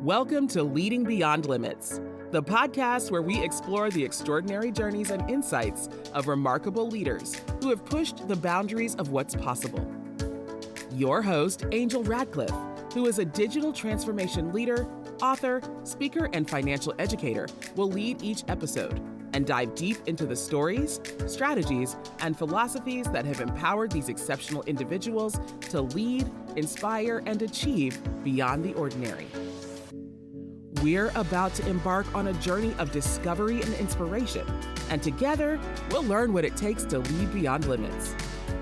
Welcome to Leading Beyond Limits, the podcast where we explore the extraordinary journeys and insights of remarkable leaders who have pushed the boundaries of what's possible. Your host, Angel Radcliffe, who is a digital transformation leader, author, speaker, and financial educator, will lead each episode and dive deep into the stories, strategies, and philosophies that have empowered these exceptional individuals to lead, inspire, and achieve beyond the ordinary. We're about to embark on a journey of discovery and inspiration, and together, we'll learn what it takes to lead beyond limits.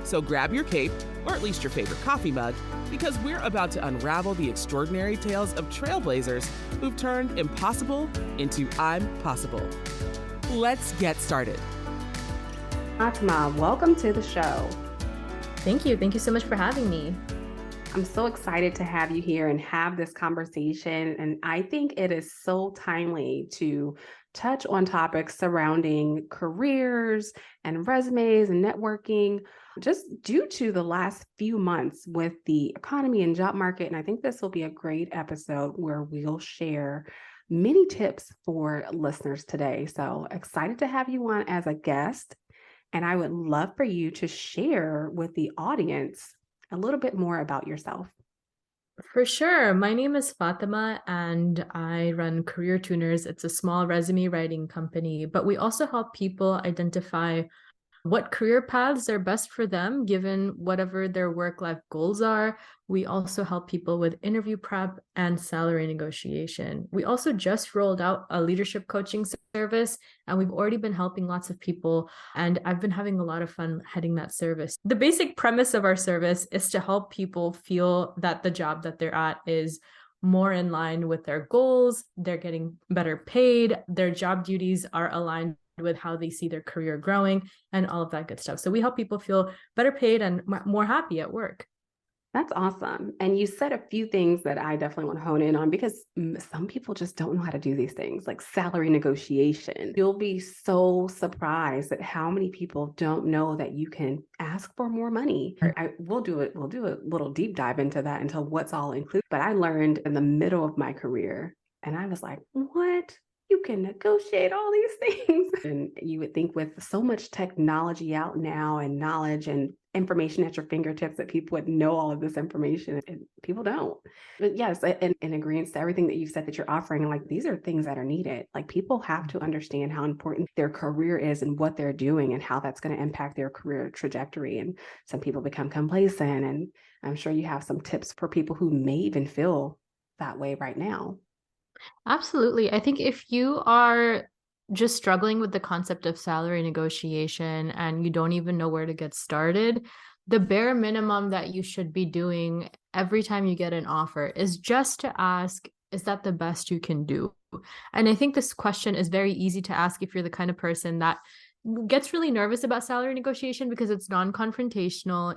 So grab your cape, or at least your favorite coffee mug, because we're about to unravel the extraordinary tales of trailblazers who've turned impossible into I'm possible. Let's get started. Fatemah, welcome to the show. Thank you. Thank you so much for having me. I'm so excited to have you here and have this conversation. And I think it is so timely to touch on topics surrounding careers and resumes and networking, just due to the last few months with the economy and job market. And I think this will be a great episode where we'll share many tips for listeners today. So excited to have you on as a guest. And I would love for you to share with the audience a little bit more about yourself. For sure. My name is Fatemah and I run Career Tuners. It's a small resume writing company, but we also help people identify what career paths are best for them, given whatever their work-life goals are. We also help people with interview prep and salary negotiation. We also just rolled out a leadership coaching service, and we've already been helping lots of people, and I've been having a lot of fun heading that service. The basic premise of our service is to help people feel that the job that they're at is more in line with their goals, they're getting better paid, their job duties are aligned with how they see their career growing and all of that good stuff. So we help people feel better paid and more happy at work. That's awesome. And you said a few things that I definitely want to hone in on, because some people just don't know how to do these things, like salary negotiation. You'll be so surprised at how many people don't know that you can ask for more money. We'll do a little deep dive into that, into what's all included. But I learned in the middle of my career, and I was like, what? You can negotiate all these things. And you would think with so much technology out now and knowledge and information at your fingertips that people would know all of this information, and people don't. But yes, in agreement to everything that you said that you're offering, like, these are things that are needed. Like, people have to understand how important their career is and what they're doing and how that's going to impact their career trajectory. And some people become complacent, and I'm sure you have some tips for people who may even feel that way right now. Absolutely. I think if you are just struggling with the concept of salary negotiation and you don't even know where to get started, the bare minimum that you should be doing every time you get an offer is just to ask, is that the best you can do? And I think this question is very easy to ask if you're the kind of person that gets really nervous about salary negotiation because it's non-confrontational.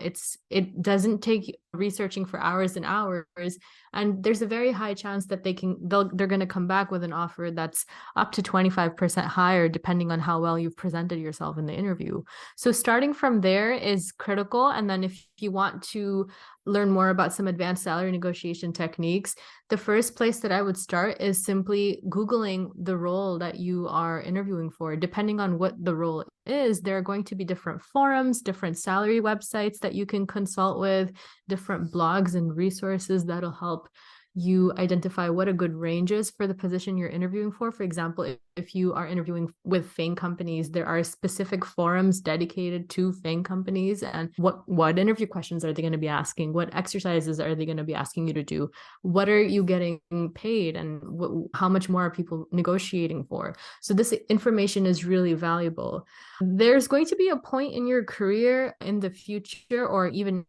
It doesn't take researching for hours and hours, and there's a very high chance that they're going to come back with an offer that's up to 25% higher, depending on how well you've presented yourself in the interview. So starting from there is critical. And then if you want to learn more about some advanced salary negotiation techniques, the first place that I would start is simply Googling the role that you are interviewing for. Depending on what the role is, there are going to be different forums, different salary websites that you can consult with, different blogs and resources that'll help you identify what a good range is for the position you're interviewing for. For example, if you are interviewing with FANG companies, there are specific forums dedicated to FANG companies, and what interview questions are they going to be asking? What exercises are they going to be asking you to do? What are you getting paid, and how much more are people negotiating for? So this information is really valuable. There's going to be a point in your career in the future, or even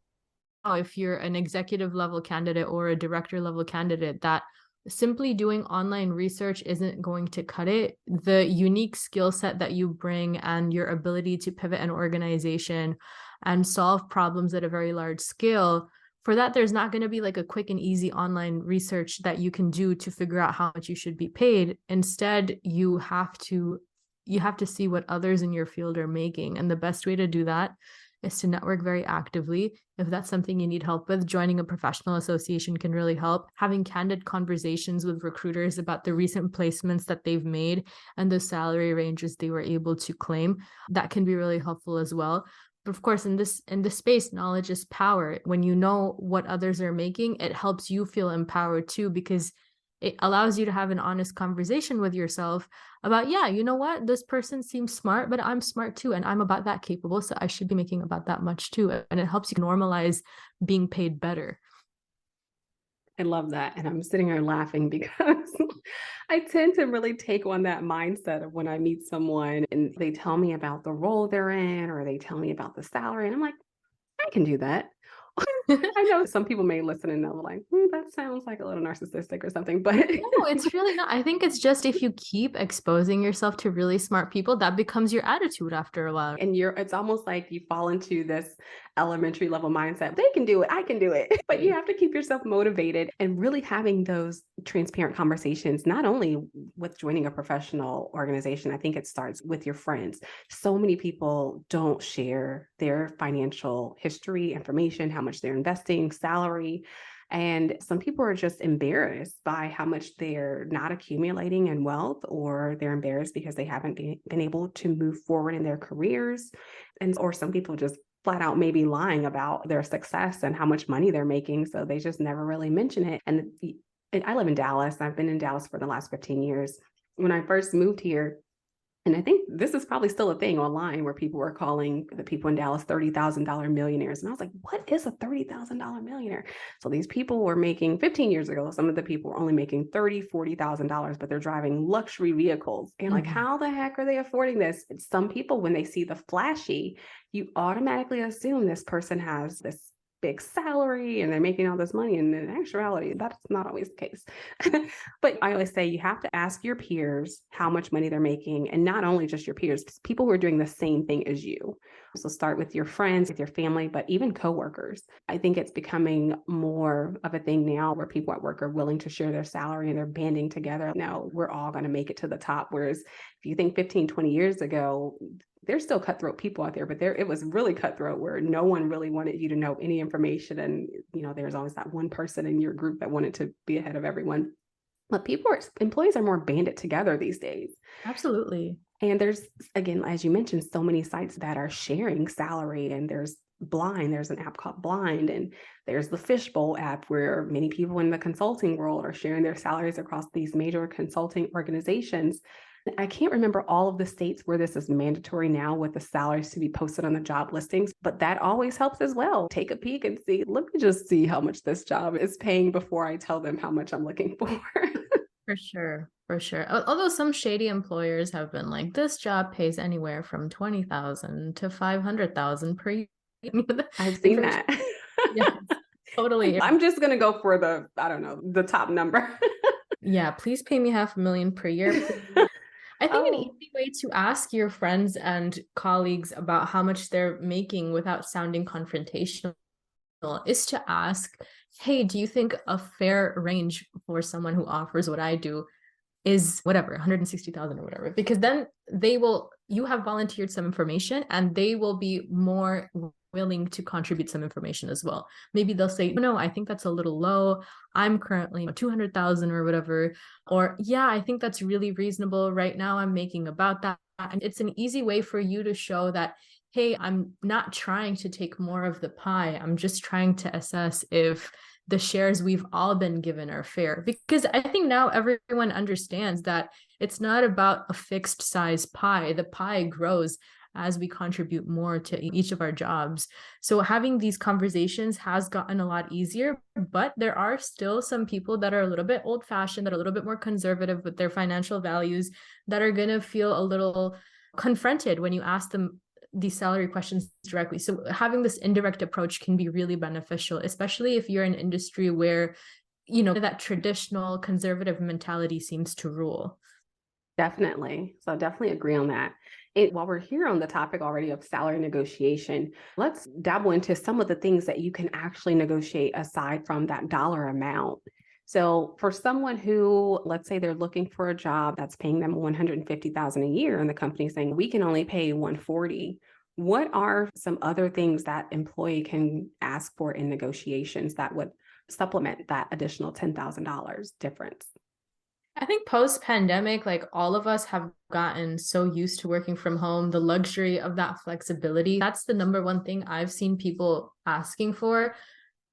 if you're an executive level candidate or a director level candidate, that simply doing online research isn't going to cut it. The unique skill set that you bring and your ability to pivot an organization and solve problems at a very large scale, for that, there's not going to be like a quick and easy online research that you can do to figure out how much you should be paid. Instead, you have to see what others in your field are making. And the best way to do that is to network very actively. If that's something you need help with, joining a professional association can really help. Having candid conversations with recruiters about the recent placements that they've made and the salary ranges they were able to claim, that can be really helpful as well. But of course, in this space, knowledge is power. When you know what others are making, it helps you feel empowered too, because it allows you to have an honest conversation with yourself about, yeah, you know what, this person seems smart, but I'm smart too, and I'm about that capable, so I should be making about that much too. And it helps you normalize being paid better. I love that. And I'm sitting here laughing because I tend to really take on that mindset of when I meet someone and they tell me about the role they're in, or they tell me about the salary, and I'm like, I can do that. I know some people may listen and they'll be like, that sounds like a little narcissistic or something, but no, it's really not. I think it's just if you keep exposing yourself to really smart people, that becomes your attitude after a while. and it's almost like you fall into this elementary level mindset. They can do it, I can do it. But you have to keep yourself motivated and really having those transparent conversations, not only with joining a professional organization. I think it starts with your friends. So many people don't share their financial history, information, how much they're investing, salary. And some people are just embarrassed by how much they're not accumulating in wealth, or they're embarrassed because they haven't been able to move forward in their careers. Or some people just flat out maybe lying about their success and how much money they're making. So they just never really mention it. And I live in Dallas. I've been in Dallas for the last 15 years. When I first moved here, and I think this is probably still a thing online where people were calling the people in Dallas $30,000 millionaires. And I was like, what is a $30,000 millionaire? So these people were making 15 years ago, some of the people were only making $30,000, $40,000, but they're driving luxury vehicles. And like, how the heck are they affording this? Some people, when they see the flashy, you automatically assume this person has this big salary and they're making all this money. And in actuality, that's not always the case. But I always say you have to ask your peers how much money they're making, and not only just your peers, people who are doing the same thing as you. So start with your friends, with your family, but even coworkers. I think it's becoming more of a thing now where people at work are willing to share their salary and they're banding together. Now we're all going to make it to the top. Whereas if you think 15, 20 years ago, there's still cutthroat people out there, but it was really cutthroat where no one really wanted you to know any information. And, there's always that one person in your group that wanted to be ahead of everyone. But employees are more banded together these days. Absolutely. And there's, again, as you mentioned, so many sites that are sharing salary, and there's an app called Blind, and there's the Fishbowl app where many people in the consulting world are sharing their salaries across these major consulting organizations. I can't remember all of the states where this is mandatory now with the salaries to be posted on the job listings, but that always helps as well. Take a peek and see, let me just see how much this job is paying before I tell them how much I'm looking for. For sure. For sure. Although some shady employers have been like, this job pays anywhere from 20,000 to 500,000 per year. I've seen that. Yeah, totally. I'm just going to go for the top number. Yeah, please pay me $500,000 per year. I think an easy way to ask your friends and colleagues about how much they're making without sounding confrontational is to ask, hey, do you think a fair range for someone who offers what I do is whatever, 160,000 or whatever? Because then you have volunteered some information and they will be more willing to contribute some information as well. Maybe they'll say, no, I think that's a little low. I'm currently 200,000 or whatever. Or yeah, I think that's really reasonable. Right now I'm making about that. And it's an easy way for you to show that, hey, I'm not trying to take more of the pie. I'm just trying to assess if the shares we've all been given are fair. Because I think now everyone understands that it's not about a fixed size pie. The pie grows as we contribute more to each of our jobs. So having these conversations has gotten a lot easier, but there are still some people that are a little bit old-fashioned, that are a little bit more conservative with their financial values, that are going to feel a little confronted when you ask them these salary questions directly. So having this indirect approach can be really beneficial, especially if you're in an industry where, that traditional conservative mentality seems to rule. Definitely. So I definitely agree on that. While we're here on the topic already of salary negotiation, let's dabble into some of the things that you can actually negotiate aside from that dollar amount. So for someone who, let's say they're looking for a job that's paying them $150,000 a year, and the company's saying we can only pay $140,000, What are some other things that employee can ask for in negotiations that would supplement that additional $10,000 difference? I think post-pandemic, like all of us have gotten so used to working from home, the luxury of that flexibility. That's the number one thing I've seen people asking for.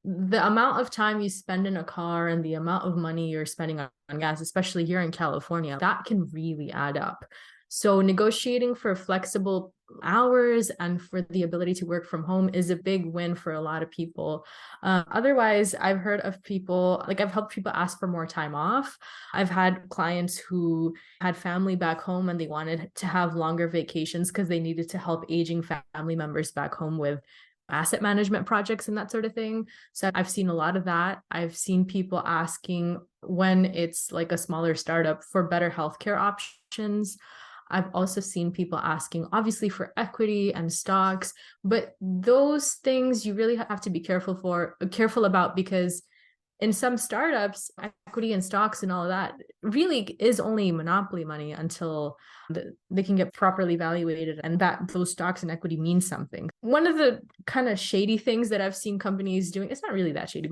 The amount of time you spend in a car and the amount of money you're spending on gas, especially here in California, that can really add up. So negotiating for flexible hours and for the ability to work from home is a big win for a lot of people. Otherwise, I've heard of people, like I've helped people ask for more time off. I've had clients who had family back home and they wanted to have longer vacations because they needed to help aging family members back home with asset management projects and that sort of thing. So I've seen a lot of that. I've seen people asking when it's like a smaller startup for better healthcare options. I've also seen people asking, obviously, for equity and stocks, but those things you really have to be careful about, because in some startups, equity and stocks and all of that really is only monopoly money until they can get properly evaluated and that those stocks and equity mean something. One of the kind of shady things that I've seen companies doing, it's not really that shady,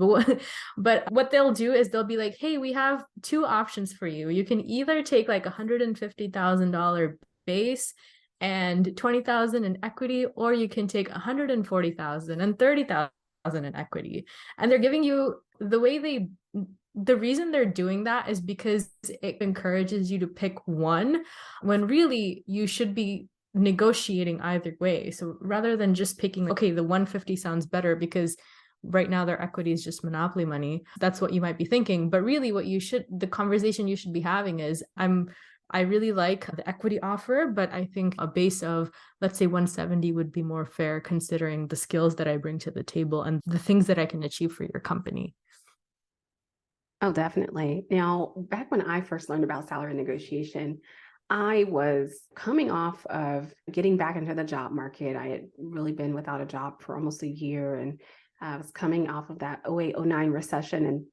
but what they'll do is they'll be like, hey, we have two options for you. You can either take like $150,000 base and $20,000 in equity, or you can take $140,000 and $30,000 in equity. And they're giving you the reason they're doing that is because it encourages you to pick one when really you should be negotiating either way. So rather than just picking, okay, the 150 sounds better because right now their equity is just monopoly money. That's what you might be thinking. But really the conversation you should be having is, I really like the equity offer, but I think a base of, let's say 170 would be more fair considering the skills that I bring to the table and the things that I can achieve for your company. Oh, definitely. Now, back when I first learned about salary negotiation, I was coming off of getting back into the job market. I had really been without a job for almost a year, and I was coming off of that 08-09 recession,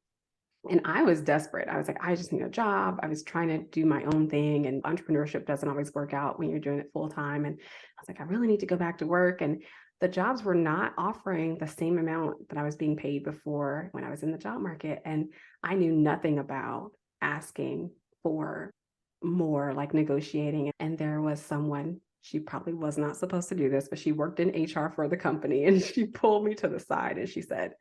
and I was desperate. I was like, I just need a job. I was trying to do my own thing, and entrepreneurship doesn't always work out when you're doing it full time. And I was like, I really need to go back to work. And the jobs were not offering the same amount that I was being paid before when I was in the job market. And I knew nothing about asking for more, like negotiating. And there was someone, she probably was not supposed to do this, but she worked in HR for the company, and she pulled me to the side and she said,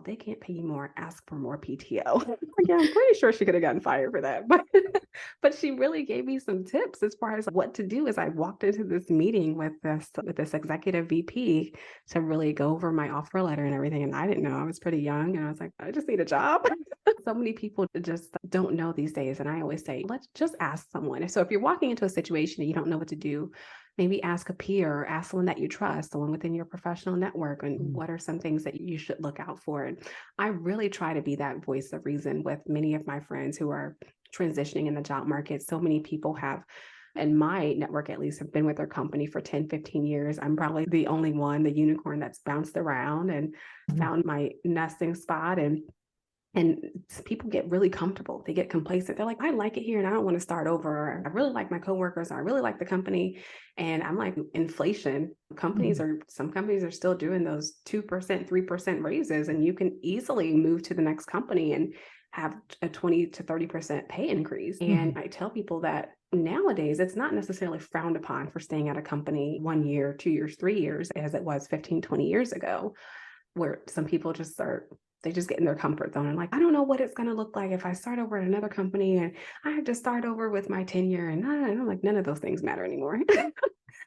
they can't pay you more, ask for more PTO. Yeah, I'm pretty sure she could have gotten fired for that. But she really gave me some tips as far as what to do. As I walked into this meeting with this executive VP to really go over my offer letter and everything. And I didn't know, I was pretty young, and I was like, I just need a job. So many people just don't know these days. And I always say, let's just ask someone. So if you're walking into a situation and you don't know what to do, maybe ask a peer or ask someone that you trust, someone within your professional network, and what are some things that you should look out for. And I really try to be that voice of reason with many of my friends who are transitioning in the job market. So many people have, in my network at least, have been with their company for 10, 15 years. I'm probably the only one, the unicorn, that's bounced around and found my nesting spot. And people get really comfortable. They get complacent. They're like, I like it here and I don't want to start over. I really like my coworkers. I really like the company. And I'm like, inflation, some companies are still doing those 2%, 3% raises, and you can easily move to the next company and have a 20 to 30% pay increase. And I tell people that nowadays it's not necessarily frowned upon for staying at a company 1 year, 2 years, 3 years, as it was 15, 20 years ago, where some people they just get in their comfort zone and like, I don't know what it's going to look like if I start over at another company and I have to start over with my tenure. And I'm like, none of those things matter anymore.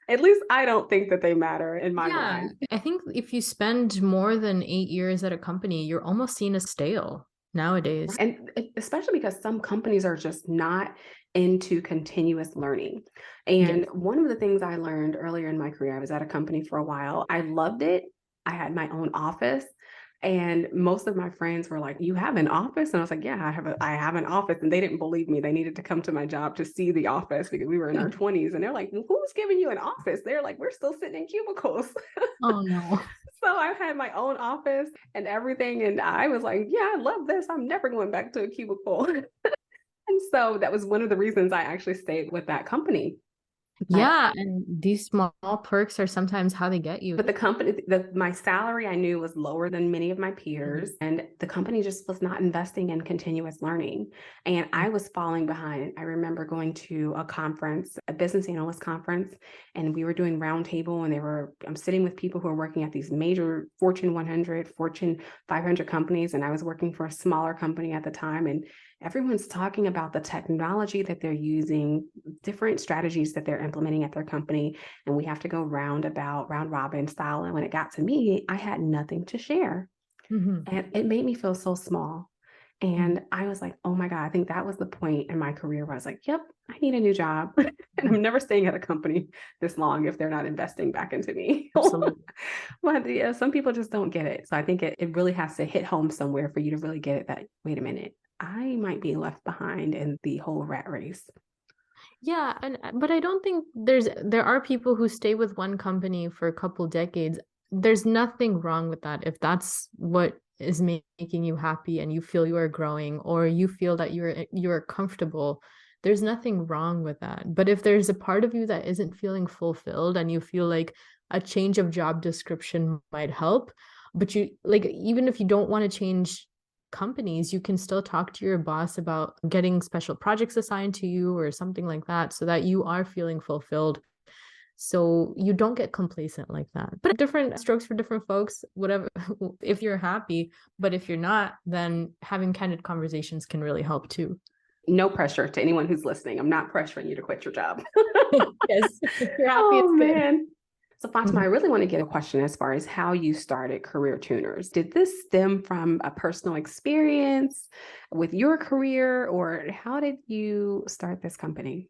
At least I don't think that they matter in my mind. I think if you spend more than 8 years at a company, you're almost seen as stale nowadays. And especially because some companies are just not into continuous learning. And one of the things I learned earlier in my career, I was at a company for a while. I loved it. I had my own office. And most of my friends were like, you have an office? And I was like, yeah, I have an office. And they didn't believe me. They needed to come to my job to see the office because we were in our 20s. And they're like, well, who's giving you an office? They're like, we're still sitting in cubicles. Oh, no. So I had my own office and everything. And I was like, yeah, I love this. I'm never going back to a cubicle. And so that was one of the reasons I actually stayed with that company. Yeah, and these small perks are sometimes how they get you. But the company, my salary I knew was lower than many of my peers, and the company just was not investing in continuous learning. And I was falling behind. I remember going to a conference, a business analyst conference, and we were doing roundtable, and I'm sitting with people who are working at these major Fortune 100, Fortune 500 companies, and I was working for a smaller company at the time, and everyone's talking about the technology that they're using, different strategies that they're implementing at their company, and we have to go round robin style. And when it got to me, I had nothing to share. And it made me feel so small. And I was like, oh my God, I think that was the point in my career where I was like, yep, I need a new job. And I'm never staying at a company this long if they're not investing back into me. Absolutely. But yeah, some people just don't get it. So I think it really has to hit home somewhere for you to really get it that, wait a minute, I might be left behind in the whole rat race. Yeah, but I don't think there are people who stay with one company for a couple decades. There's nothing wrong with that if that's what is making you happy and you feel you are growing or you feel that you're comfortable. There's nothing wrong with that. But if there's a part of you that isn't feeling fulfilled and you feel like a change of job description might help, but you like even if you don't want to change companies, you can still talk to your boss about getting special projects assigned to you or something like that so that you are feeling fulfilled. So you don't get complacent like that. But different strokes for different folks, whatever, if you're happy. But if you're not, then having candid conversations can really help too. No pressure to anyone who's listening. I'm not pressuring you to quit your job. Yes, if you're happy, oh, it's good. man. So Fatemah, I really want to get a question as far as how you started Career Tuners. Did this stem from a personal experience with your career, or how did you start this company?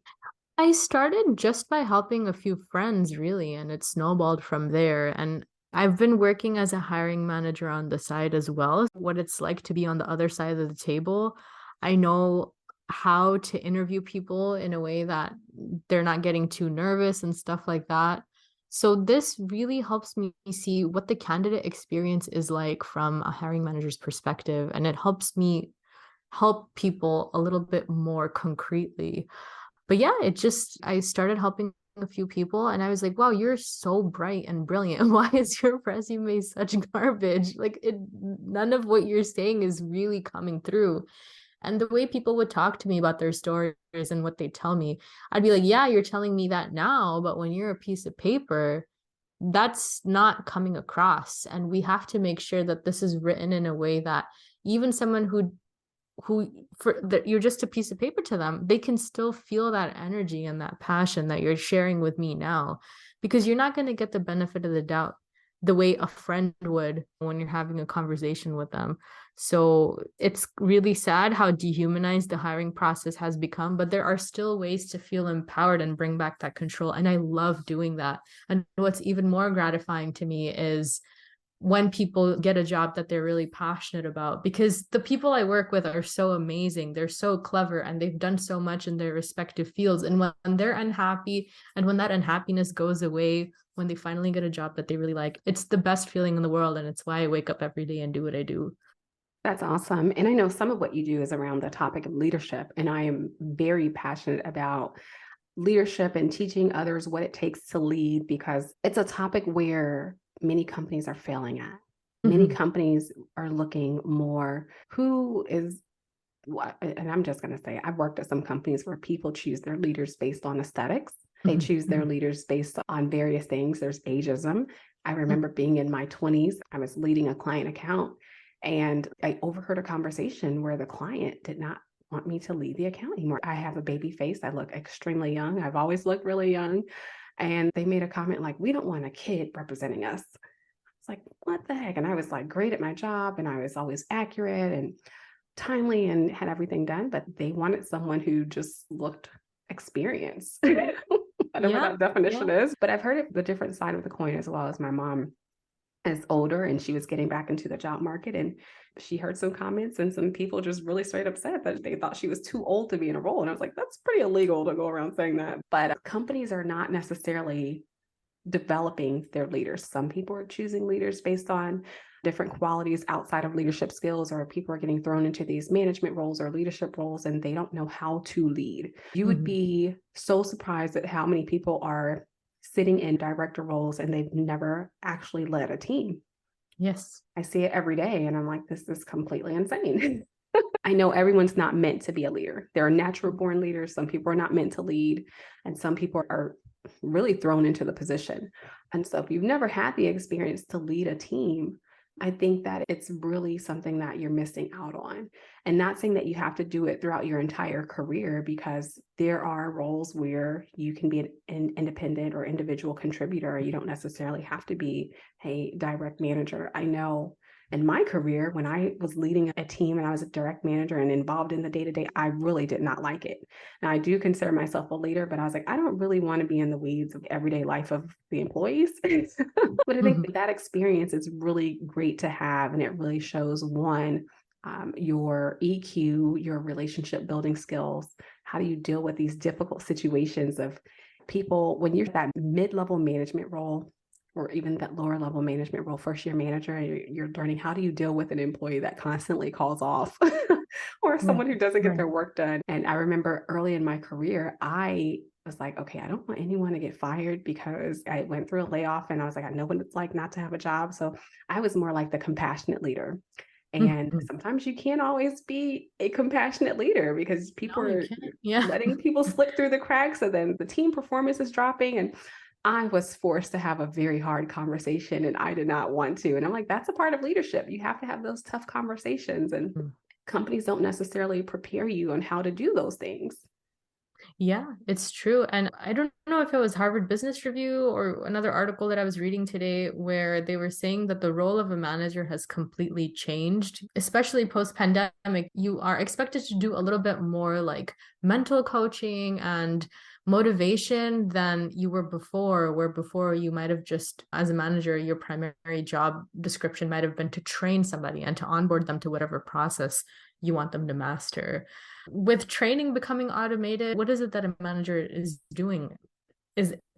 I started just by helping a few friends, really, and it snowballed from there. And I've been working as a hiring manager on the side as well. What it's like to be on the other side of the table. I know how to interview people in a way that they're not getting too nervous and stuff like that. So this really helps me see what the candidate experience is like from a hiring manager's perspective, and it helps me help people a little bit more concretely. But yeah, I started helping a few people and I was like, wow, you're so bright and brilliant. Why is your resume such garbage? None of what you're saying is really coming through. And the way people would talk to me about their stories and what they tell me, I'd be like, yeah, you're telling me that now, but when you're a piece of paper, that's not coming across. And we have to make sure that this is written in a way that even someone you're just a piece of paper to them, they can still feel that energy and that passion that you're sharing with me now, because you're not going to get the benefit of the doubt the way a friend would when you're having a conversation with them. So it's really sad how dehumanized the hiring process has become, but there are still ways to feel empowered and bring back that control. And I love doing that. And what's even more gratifying to me is when people get a job that they're really passionate about, because the people I work with are so amazing. They're so clever and they've done so much in their respective fields. And when they're unhappy and when that unhappiness goes away, when they finally get a job that they really like, it's the best feeling in the world. And it's why I wake up every day and do what I do. That's awesome. And I know some of what you do is around the topic of leadership. And I am very passionate about leadership and teaching others what it takes to lead, because it's a topic where many companies are failing at. Many companies are looking more who is what, and I'm just going to say, I've worked at some companies where people choose their leaders based on aesthetics. They choose their leaders based on various things. There's ageism. I remember being in my 20s, I was leading a client account and I overheard a conversation where the client did not want me to lead the account anymore. I have a baby face. I look extremely young. I've always looked really young. And they made a comment like, we don't want a kid representing us. It's like, what the heck? And I was like great at my job and I was always accurate and timely and had everything done, but they wanted someone who just looked experienced. Whatever that definition is. But I've heard it the different side of the coin as well. As my mom is older and she was getting back into the job market, and she heard some comments and some people just really straight upset that they thought she was too old to be in a role. And I was like, that's pretty illegal to go around saying that. But companies are not necessarily developing their leaders. Some people are choosing leaders based on different qualities outside of leadership skills, or people are getting thrown into these management roles or leadership roles and they don't know how to lead. You would be so surprised at how many people are sitting in director roles and they've never actually led a team. Yes. I see it every day and I'm like, this is completely insane. I know everyone's not meant to be a leader. There are natural born leaders. Some people are not meant to lead, and some people are really thrown into the position. And so if you've never had the experience to lead a team, I think that it's really something that you're missing out on. And not saying that you have to do it throughout your entire career, because there are roles where you can be an independent or individual contributor. You don't necessarily have to be a direct manager. I know in my career, when I was leading a team and I was a direct manager and involved in the day-to-day, I really did not like it. Now, I do consider myself a leader, but I was like, I don't really want to be in the weeds of everyday life of the employees. But I think that experience is really great to have. And it really shows, one, your EQ, your relationship building skills. How do you deal with these difficult situations of people when you're that mid-level management role, or even that lower level management role, first year manager, you're learning how do you deal with an employee that constantly calls off or someone who doesn't get their work done. And I remember early in my career, I was like, okay, I don't want anyone to get fired, because I went through a layoff and I was like, I know what it's like not to have a job. So I was more like the compassionate leader. And sometimes you can't always be a compassionate leader because people are letting people slip through the cracks. And then the team performance is dropping. And I was forced to have a very hard conversation and I did not want to. And I'm like, that's a part of leadership. You have to have those tough conversations, and companies don't necessarily prepare you on how to do those things. Yeah, it's true. And I don't know if it was Harvard Business Review or another article that I was reading today where they were saying that the role of a manager has completely changed, especially post-pandemic. You are expected to do a little bit more like mental coaching and motivation than you were before, where before you might have just, as a manager, your primary job description might have been to train somebody and to onboard them to whatever process you want them to master. With training becoming automated, what is it that a manager is doing?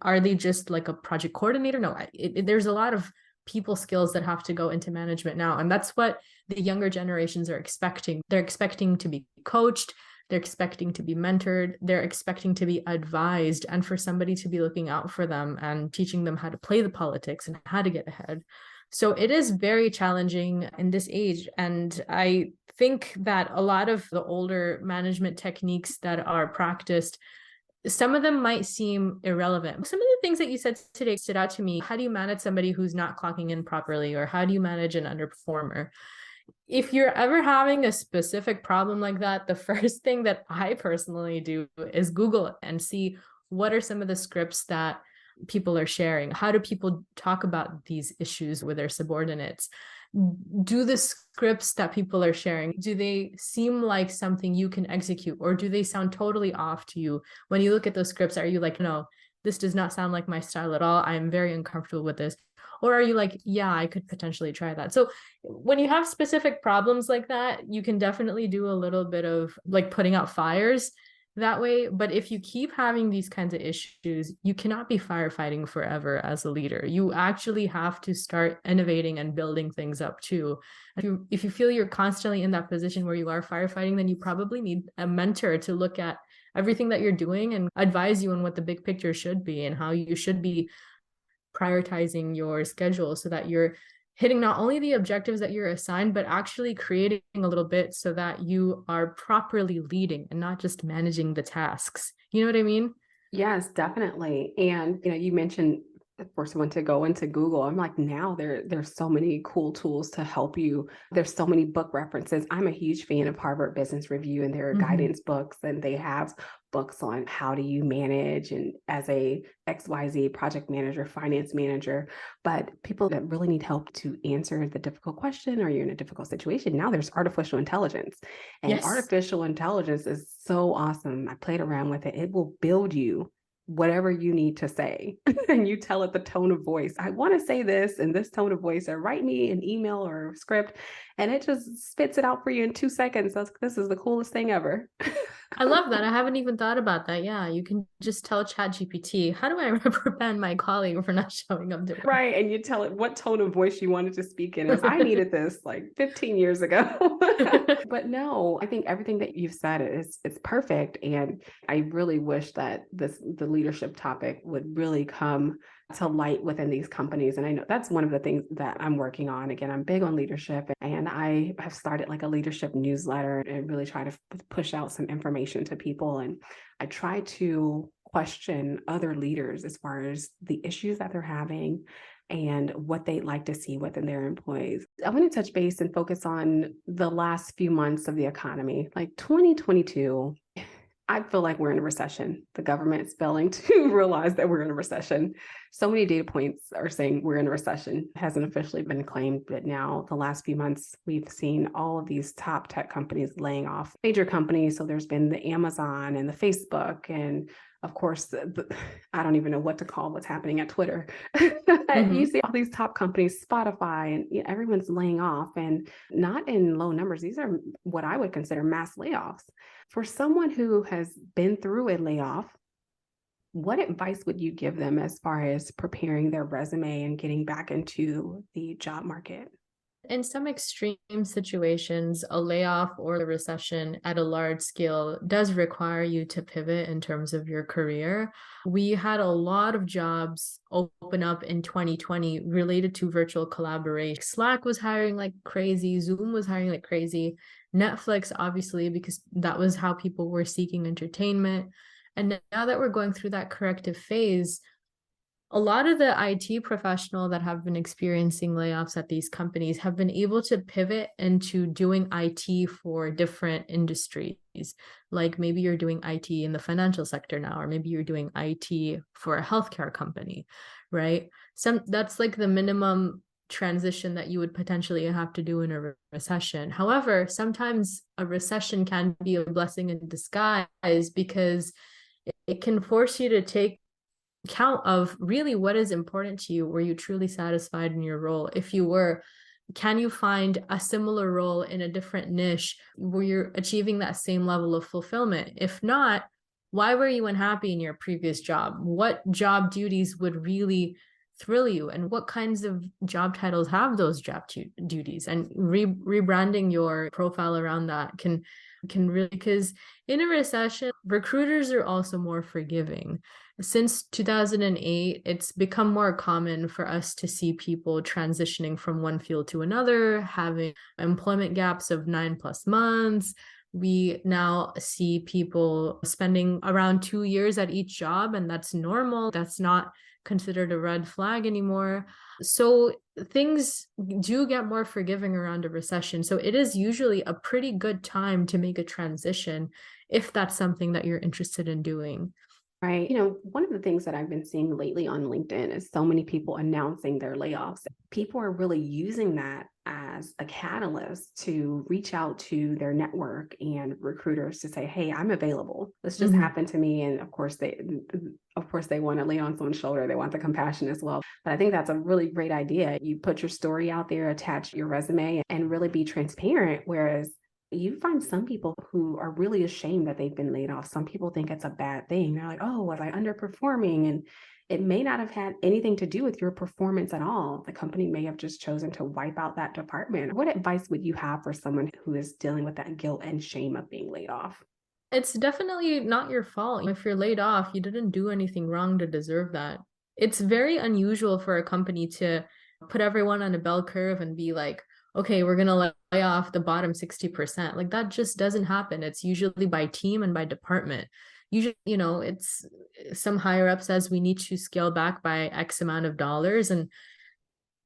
Are they just like a project coordinator? No, there's a lot of people skills that have to go into management now. And that's what the younger generations are expecting. They're expecting to be coached. They're expecting to be mentored. They're expecting to be advised, and for somebody to be looking out for them and teaching them how to play the politics and how to get ahead. So it is very challenging in this age. And I think that a lot of the older management techniques that are practiced, some of them might seem irrelevant. Some of the things that you said today stood out to me. How do you manage somebody who's not clocking in properly? Or how do you manage an underperformer? If you're ever having a specific problem like that, the first thing that I personally do is Google it and see what are some of the scripts that people are sharing. How do people talk about these issues with their subordinates? Do the scripts that people are sharing, do they seem like something you can execute, or do they sound totally off to you? When you look at those scripts, are you like, no, this does not sound like my style at all. I'm very uncomfortable with this. Or are you like, yeah, I could potentially try that? So when you have specific problems like that, you can definitely do a little bit of like putting out fires that way. But if you keep having these kinds of issues, you cannot be firefighting forever as a leader. You actually have to start innovating and building things up too. If you feel you're constantly in that position where you are firefighting, then you probably need a mentor to look at everything that you're doing and advise you on what the big picture should be and how you should be prioritizing your schedule so that you're hitting not only the objectives that you're assigned, but actually creating a little bit so that you are properly leading and not just managing the tasks. You know what I mean? Yes, definitely. And, you mentioned for someone to go into Google. I'm like, now there's so many cool tools to help you. There's so many book references. I'm a huge fan of Harvard Business Review and their guidance books, and they have books on how do you manage and as a XYZ project manager, finance manager. But people that really need help to answer the difficult question, or you're in a difficult situation, now there's artificial intelligence. And artificial intelligence is so awesome. I played around with it. It will build you whatever you need to say. And you tell it the tone of voice. I want to say this in this tone of voice, or write me an email or script. And it just spits it out for you in 2 seconds. This is the coolest thing ever. I love that. I haven't even thought about that. Yeah, you can just tell ChatGPT, how do I reprimand my colleague for not showing up to work? Right. And you tell it what tone of voice you wanted to speak in. As I needed this like 15 years ago. But no, I think everything that you've said is perfect. And I really wish that the leadership topic would really come to light within these companies. And I know that's one of the things that I'm working on. Again, I'm big on leadership, and I have started like a leadership newsletter and really try to push out some information to people. And I try to question other leaders as far as the issues that they're having and what they'd like to see within their employees. I want to touch base and focus on the last few months of the economy, like 2022. I feel like we're in a recession. The government's failing to realize that we're in a recession. So many data points are saying we're in a recession. It hasn't officially been claimed, but now the last few months, we've seen all of these top tech companies laying off major companies. So there's been the Amazon and the Facebook, and of course, I don't even know what to call what's happening at Twitter. You see all these top companies, Spotify, and everyone's laying off, and not in low numbers. These are what I would consider mass layoffs. For someone who has been through a layoff, what advice would you give them as far as preparing their resume and getting back into the job market? In some extreme situations, a layoff or a recession at a large scale does require you to pivot in terms of your career. We had a lot of jobs open up in 2020 related to virtual collaboration. Slack was hiring like crazy, Zoom was hiring like crazy, Netflix, obviously, because that was how people were seeking entertainment. And now that we're going through that corrective phase, a lot of the IT professionals that have been experiencing layoffs at these companies have been able to pivot into doing IT for different industries. Like maybe you're doing IT in the financial sector now, or maybe you're doing IT for a healthcare company, right? That's like the minimum transition that you would potentially have to do in a recession. However, sometimes a recession can be a blessing in disguise because it can force you to take account of really what is important to you. Were you truly satisfied in your role? If you were, can you find a similar role in a different niche where you're achieving that same level of fulfillment? If not, why were you unhappy in your previous job? What job duties would really thrill you, and what kinds of job titles have those job duties? And rebranding your profile around that can really, because in a recession, recruiters are also more forgiving. Since 2008, it's become more common for us to see people transitioning from one field to another, having employment gaps of 9+ months. We now see people spending around 2 years at each job, and that's normal. That's not considered a red flag anymore. So things do get more forgiving around a recession. So it is usually a pretty good time to make a transition if that's something that you're interested in doing. Right. One of the things that I've been seeing lately on LinkedIn is so many people announcing their layoffs. People are really using that as a catalyst to reach out to their network and recruiters to say, hey, I'm available. This just happened to me. And of course they want to lay on someone's shoulder. They want the compassion as well. But I think that's a really great idea. You put your story out there, attach your resume, and really be transparent. Whereas you find some people who are really ashamed that they've been laid off. Some people think it's a bad thing. They're like, oh, was I underperforming? And it may not have had anything to do with your performance at all. The company may have just chosen to wipe out that department. What advice would you have for someone who is dealing with that guilt and shame of being laid off? It's definitely not your fault. If you're laid off, you didn't do anything wrong to deserve that. It's very unusual for a company to put everyone on a bell curve and be like, okay, we're going to lay off the bottom 60%. Like that just doesn't happen. It's usually by team and by department. Usually, it's some higher up says we need to scale back by X amount of dollars. And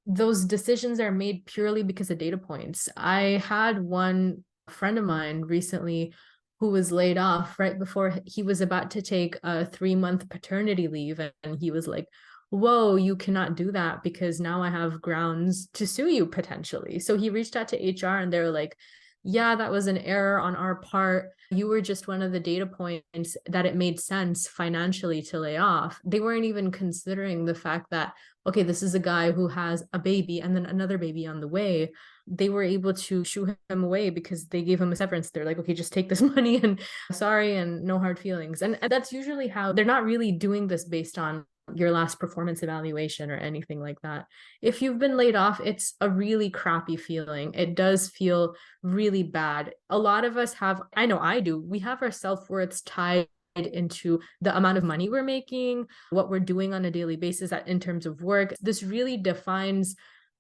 those decisions are made purely because of data points. I had one friend of mine recently who was laid off right before he was about to take a 3-month paternity leave. And he was like, whoa, you cannot do that because now I have grounds to sue you potentially. So he reached out to HR and they're like, yeah, that was an error on our part. You were just one of the data points that it made sense financially to lay off. They weren't even considering the fact that, okay, this is a guy who has a baby and then another baby on the way. They were able to shoo him away because they gave him a severance. They're like, okay, just take this money and sorry and no hard feelings. And that's usually how they're not really doing this based on your last performance evaluation or anything like that. If you've been laid off, it's a really crappy feeling. It does feel really bad. A lot of us have, I know I do, we have our self-worths tied into the amount of money we're making, what we're doing on a daily basis in terms of work. This really defines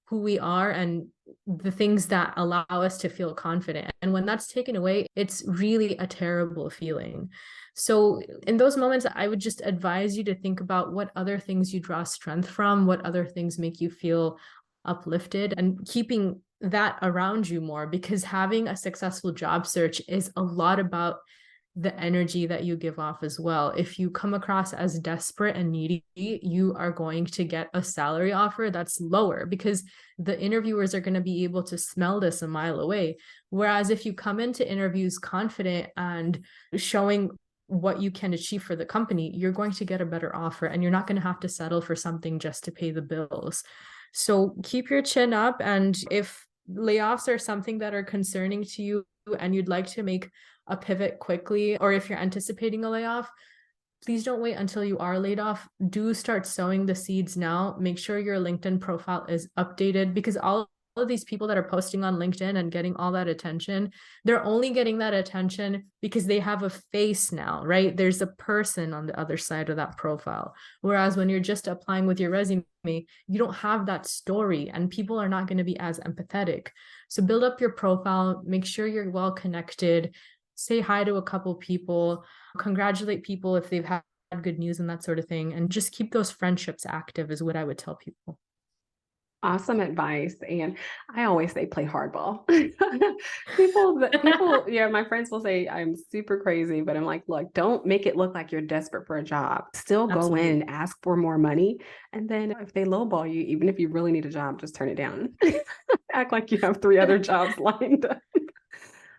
who we are and the things that allow us to feel confident. And when that's taken away, it's really a terrible feeling. So in those moments, I would just advise you to think about what other things you draw strength from, what other things make you feel uplifted, and keeping that around you more, because having a successful job search is a lot about the energy that you give off as well. If you come across as desperate and needy, you are going to get a salary offer that's lower because the interviewers are going to be able to smell this a mile away. Whereas if you come into interviews confident and showing what you can achieve for the company, you're going to get a better offer and you're not going to have to settle for something just to pay the bills. So keep your chin up. And if layoffs are something that are concerning to you and you'd like to make a pivot quickly, or if you're anticipating a layoff, please don't wait until you are laid off. Do start sowing the seeds now. Make sure your LinkedIn profile is updated, because all of these people that are posting on LinkedIn and getting all that attention, they're only getting that attention because they have a face now, right? There's a person on the other side of that profile. Whereas when you're just applying with your resume, you don't have that story and people are not going to be as empathetic. So build up your profile, make sure you're well connected, say hi to a couple people, congratulate people if they've had good news and that sort of thing, and just keep those friendships active is what I would tell people. Awesome advice. And I always say play hardball. people, yeah, my friends will say I'm super crazy, but I'm like, look, don't make it look like you're desperate for a job. Still go Absolutely. in and ask for more money. And then if they lowball you, even if you really need a job, just turn it down. Act like you have 3 other jobs lined up.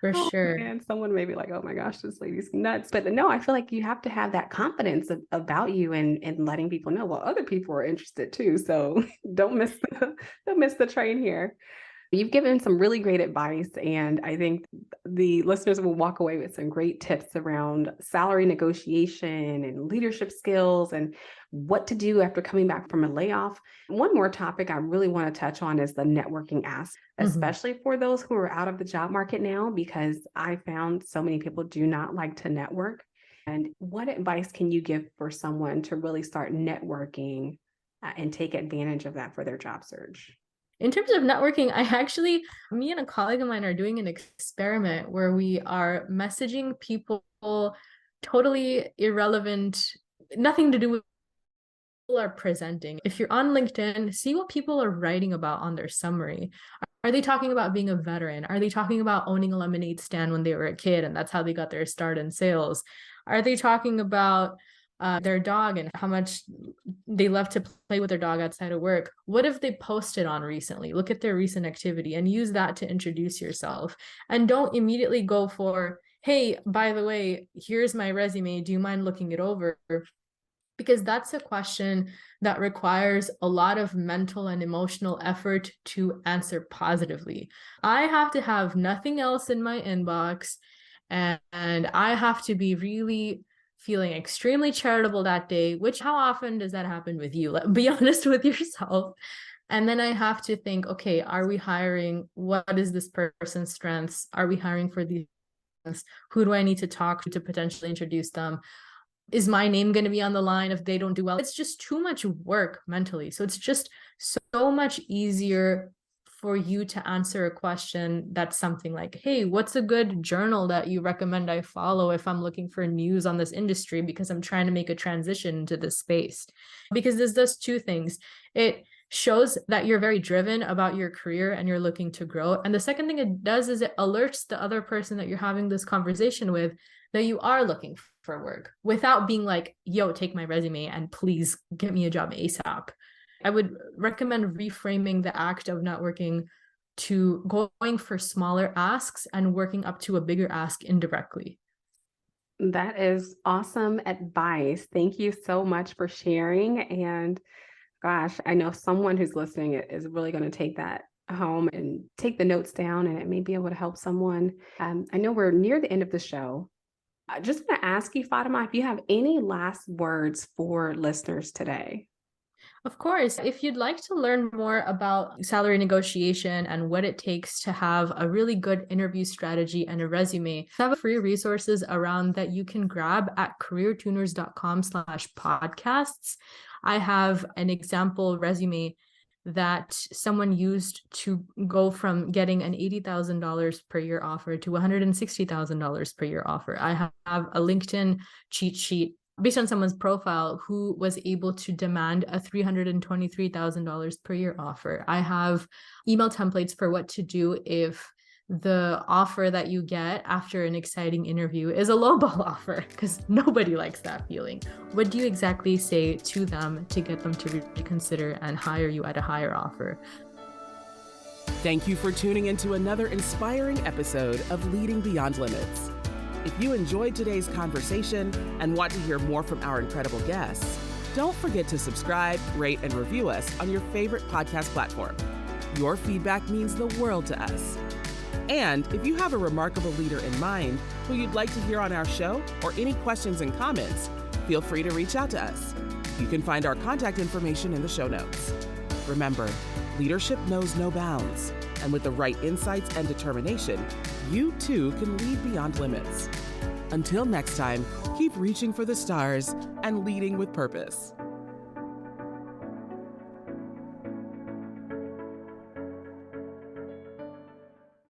For sure. And someone may be like, oh my gosh, this lady's nuts. But no, I feel like you have to have that confidence about you and letting people know, well, other people are interested too. So don't miss the train here. You've given some really great advice, and I think the listeners will walk away with some great tips around salary negotiation and leadership skills and what to do after coming back from a layoff. One more topic I really want to touch on is the networking aspect, especially for those who are out of the job market now, because I found so many people do not like to network. And what advice can you give for someone to really start networking and take advantage of that for their job search? In terms of networking, me and a colleague of mine are doing an experiment where we are messaging people totally irrelevant, nothing to do with what people are presenting. If you're on LinkedIn, see what people are writing about on their summary. Are they talking about being a veteran? Are they talking about owning a lemonade stand when they were a kid and that's how they got their start in sales? Are they talking about their dog and how much they love to play with their dog outside of work? What have they posted on recently? Look at their recent activity and use that to introduce yourself. And don't immediately go for, hey, by the way, here's my resume. Do you mind looking it over? Because that's a question that requires a lot of mental and emotional effort to answer positively. I have to have nothing else in my inbox, and I have to be really feeling extremely charitable that day, which how often does that happen with you? Be honest with yourself. And then I have to think, okay, are we hiring? What is this person's strengths? Are we hiring for these? Who do I need to talk to potentially introduce them? Is my name going to be on the line if they don't do well? It's just too much work mentally. So it's just so much easier for you to answer a question that's something like, hey, what's a good journal that you recommend I follow if I'm looking for news on this industry because I'm trying to make a transition into this space? Because this does 2 things. It shows that you're very driven about your career and you're looking to grow. And the second thing it does is it alerts the other person that you're having this conversation with that you are looking for work without being like, yo, take my resume and please get me a job ASAP. I would recommend reframing the act of networking to going for smaller asks and working up to a bigger ask indirectly. That is awesome advice. Thank you so much for sharing. And gosh, I know someone who's listening is really going to take that home and take the notes down, and it may be able to help someone. I know we're near the end of the show. I just want to ask you, Fatemah, if you have any last words for listeners today. Of course, if you'd like to learn more about salary negotiation and what it takes to have a really good interview strategy and a resume, I have free resources around that you can grab at careertuners.com/podcasts. I have an example resume that someone used to go from getting an $80,000 per year offer to $160,000 per year offer. I have a LinkedIn cheat sheet based on someone's profile who was able to demand a $323,000 per year offer. I have email templates for what to do if the offer that you get after an exciting interview is a lowball offer, because nobody likes that feeling. What do you exactly say to them to get them to reconsider and hire you at a higher offer? Thank you for tuning into another inspiring episode of Leading Beyond Limits. If you enjoyed today's conversation and want to hear more from our incredible guests, don't forget to subscribe, rate, and review us on your favorite podcast platform. Your feedback means the world to us. And if you have a remarkable leader in mind who you'd like to hear on our show, or any questions and comments, feel free to reach out to us. You can find our contact information in the show notes. Remember, leadership knows no bounds, and with the right insights and determination, you too can lead beyond limits. Until next time, keep reaching for the stars and leading with purpose.